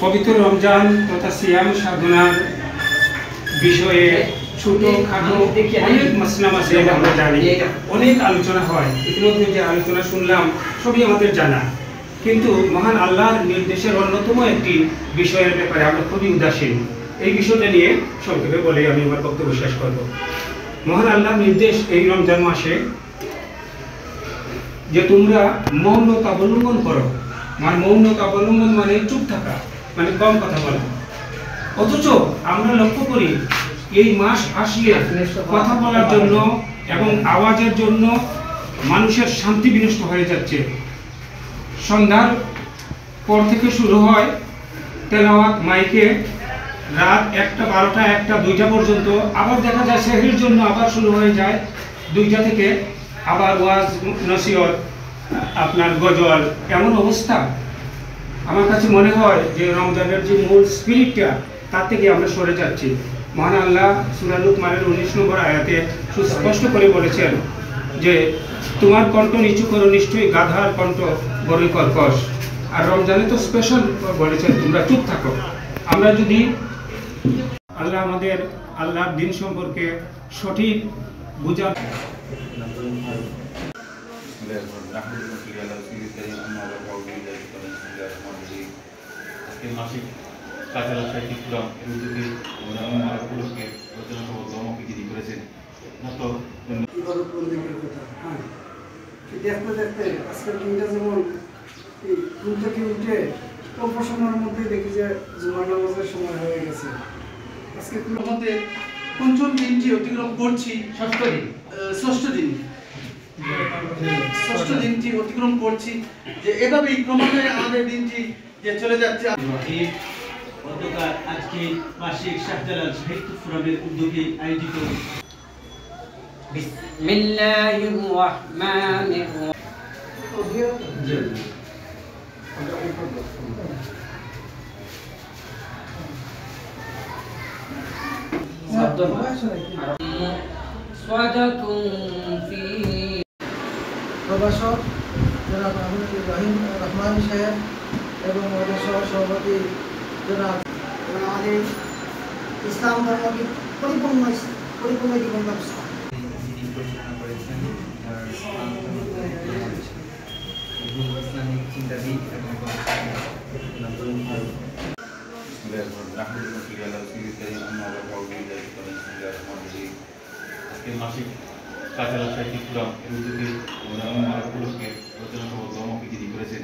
পবিত্র রমজান তথা সিয়াম সাধনার বিষয়ে ছোটখাটো অনেক মাসলা মাসাইল আমরা জানি, অনেক আলোচনা হয়। ইতিমধ্যে যে আলোচনা শুনলাম সবই আমাদের জানা, কিন্তু মহান আল্লাহর নির্দেশের অন্যতম একটি বিষয়ের ব্যাপারে আমরা খুবই উদাসীন। এই বিষয়টা নিয়ে সংক্ষেপে বলে আমি আমার বক্তব্য শেষ করব। মহান আল্লাহর নির্দেশ এই রমজান মাসে যে তোমরা মৌনতা অবলম্বন করো। মানে মৌনতা অবলম্বন মানে চুপ থাকা, মানে কম কথা বলা। অথচ আমরা লক্ষ্য করি এই মাস আসলে কথা বলার জন্য এবং আওয়াজের জন্য মানুষের শান্তি বিনষ্ট হয়ে যাচ্ছে। সন্ধ্যার পর থেকে শুরু হয় তেলাওয়াত মাইকে, রাত 1টা 12টা 1টা 2টা পর্যন্ত। আবার দেখা যায় সেহরির জন্য আবার শুরু হয়ে যায় 2টা থেকে, আবার ওয়াজ নসিহত, আপনার গজল। এমন অবস্থা, আমার কাছে মনে হয় যে রমজানের যে মূল স্পিরিটটা তার থেকে আমরা সরে যাচ্ছি। মহান আল্লাহ সূরা লুকমানের 19 নম্বর আয়াতে সুস্পষ্ট করে বলেছেন যে তোমার কণ্ঠ নিচু করো, নিশ্চয়ই গাধার কণ্ঠ বড়ই কর্কশ। আর রমজানে তো স্পেশাল বলেছেন তোমরা চুপ থাকো। আমরা যদি আল্লাহ আমাদের আল্লাহর দিন সম্পর্কে সঠিক বুঝার মাসিক কাঁচালা সাহিত্যিক ফোরাম এর উদ্যোগে উপলক্ষে রচনা সভা কর্মসূচি করেছেন। দেখতে দেখতে আজকের দিনটা যেমন ঘুম থেকে উঠে অল্প সময়ের মধ্যে দেখি যে জুমার নামাজের সময় হয়ে গেছে। আজকে আমাদের পঞ্চম দিনটি অতিক্রম করছি, ষষ্ঠ দিনটি অতিক্রম করছি, যে এভাবেই ক্রমান্বয়ে আমাদের দিনটি যে চলে যাচ্ছে। গতকাল আজকে মাসিক শাহজালাল সাহিত্য ফোরামের উদ্যোগে আয়োজিত বিসমিল্লাহির রহমানির রহিম। প্রভাষক জনাব আহমদ ইব্রাহিম রহমান সাহেব এবং আমাদের সভাপতি জনাব আমাদের ইসলাম ধর্মকে পরিপূর্ণ জীবন ব্যবস্থা ইসলামিক চিন্তাবিদ এবং মাসিক কাঁচালা সাহিত্যিক ফোরাম এর উদ্যোগে উপলক্ষে রচনা সভা কর্মসূচি করেছেন।